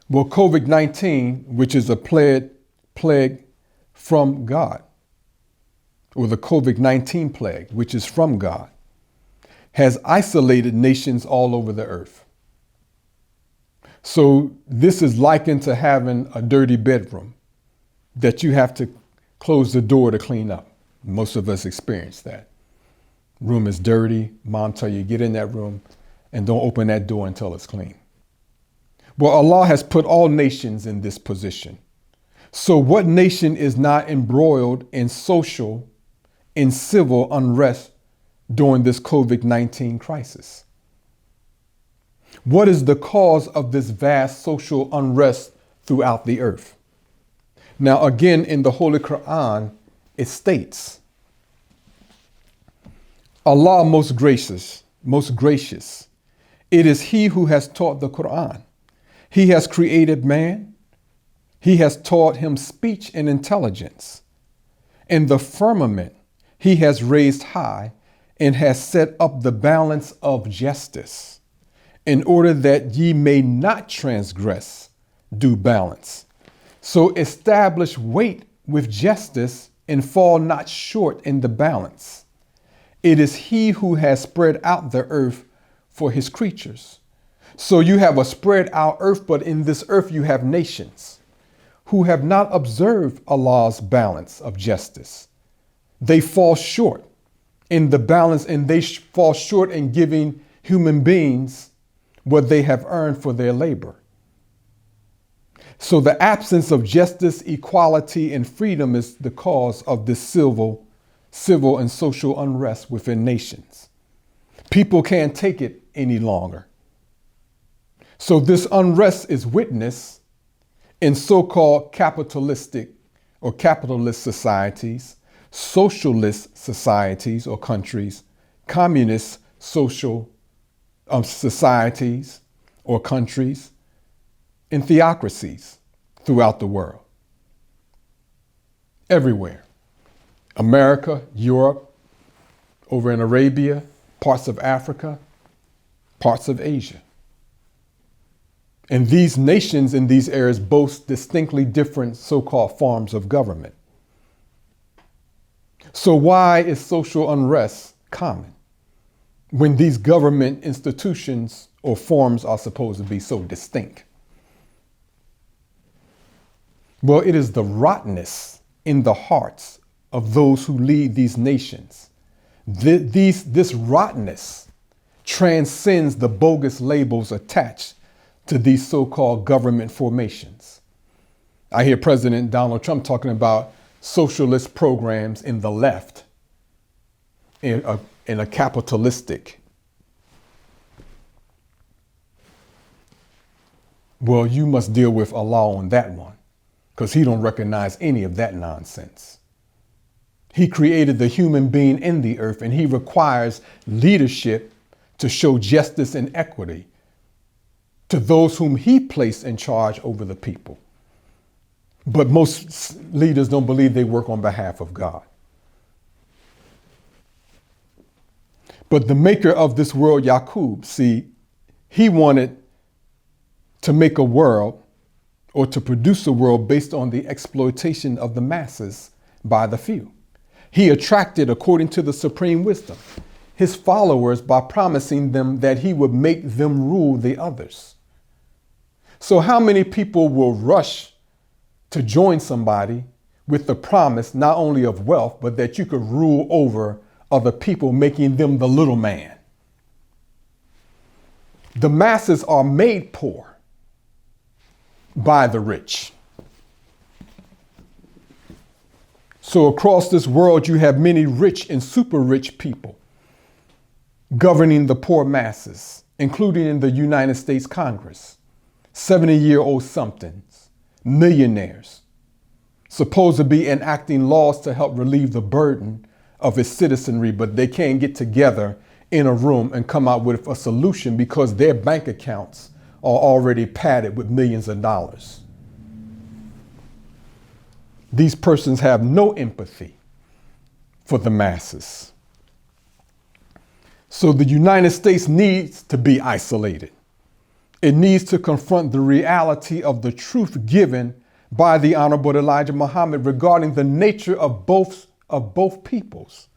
Well, COVID-19, which is a plague from God, or the COVID-19 plague, which is from God, has isolated nations all over the earth. So this is likened to having a dirty bedroom that you have to close the door to clean up. Most of us experience that. Room is dirty. Mom tell you, get in that room and don't open that door until it's clean. Well, Allah has put all nations in this position. So what nation is not embroiled in social, in civil unrest during this COVID-19 crisis? What is the cause of this vast social unrest throughout the earth? Now, again, in the Holy Quran, it states, Allah most gracious, it is He who has taught the Quran. He has created man. He has taught him speech and intelligence. In the firmament, He has raised high and has set up the balance of justice, in order that ye may not transgress due balance. So establish weight with justice and fall not short in the balance. It is He who has spread out the earth for His creatures. So you have a spread out earth, but in this earth you have nations who have not observed Allah's balance of justice. They fall short in the balance, and they fall short in giving human beings what they have earned for their labor. So the absence of justice, equality, and freedom is the cause of this civil and social unrest within nations. People can't take it any longer. So this unrest is witnessed in so-called capitalistic or capitalist societies, socialist societies or countries, communist social societies or countries, and theocracies throughout the world. Everywhere. America, Europe, over in Arabia, parts of Africa, parts of Asia. And these nations in these areas boast distinctly different so-called forms of government. So why is social unrest common when these government institutions or forms are supposed to be so distinct? Well, it is the rottenness in the hearts of those who lead these nations. This rottenness transcends the bogus labels attached to these so-called government formations. I hear President Donald Trump talking about socialist programs in the left, in a capitalistic. Well, you must deal with Allah on that one, because He don't recognize any of that nonsense. He created the human being in the earth, and He requires leadership to show justice and equity to those whom He placed in charge over the people. But most leaders don't believe they work on behalf of God. But the maker of this world, Yaqub, see, he wanted to make a world or to produce a world based on the exploitation of the masses by the few. He attracted, according to the supreme wisdom, His followers by promising them that He would make them rule the others. So how many people will rush to join somebody with the promise not only of wealth, but that you could rule over other people, making them the little man? The masses are made poor by the rich. So across this world, you have many rich and super rich people governing the poor masses, including in the United States Congress, 70-year-old somethings, millionaires, supposed to be enacting laws to help relieve the burden of its citizenry, but they can't get together in a room and come out with a solution because their bank accounts are already padded with millions of dollars. These persons have no empathy for the masses. So the United States needs to be isolated. It needs to confront the reality of the truth given by the Honorable Elijah Muhammad regarding the nature of both peoples,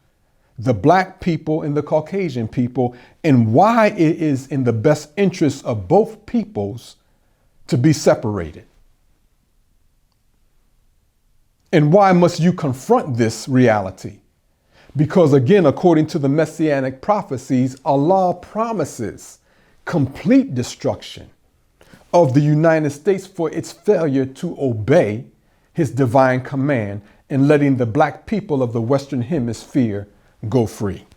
the black people and the Caucasian people, and why it is in the best interest of both peoples to be separated. And why must you confront this reality? Because again, according to the Messianic Prophecies, Allah promises complete destruction of the United States for its failure to obey his divine command and letting the black people of the Western Hemisphere go free.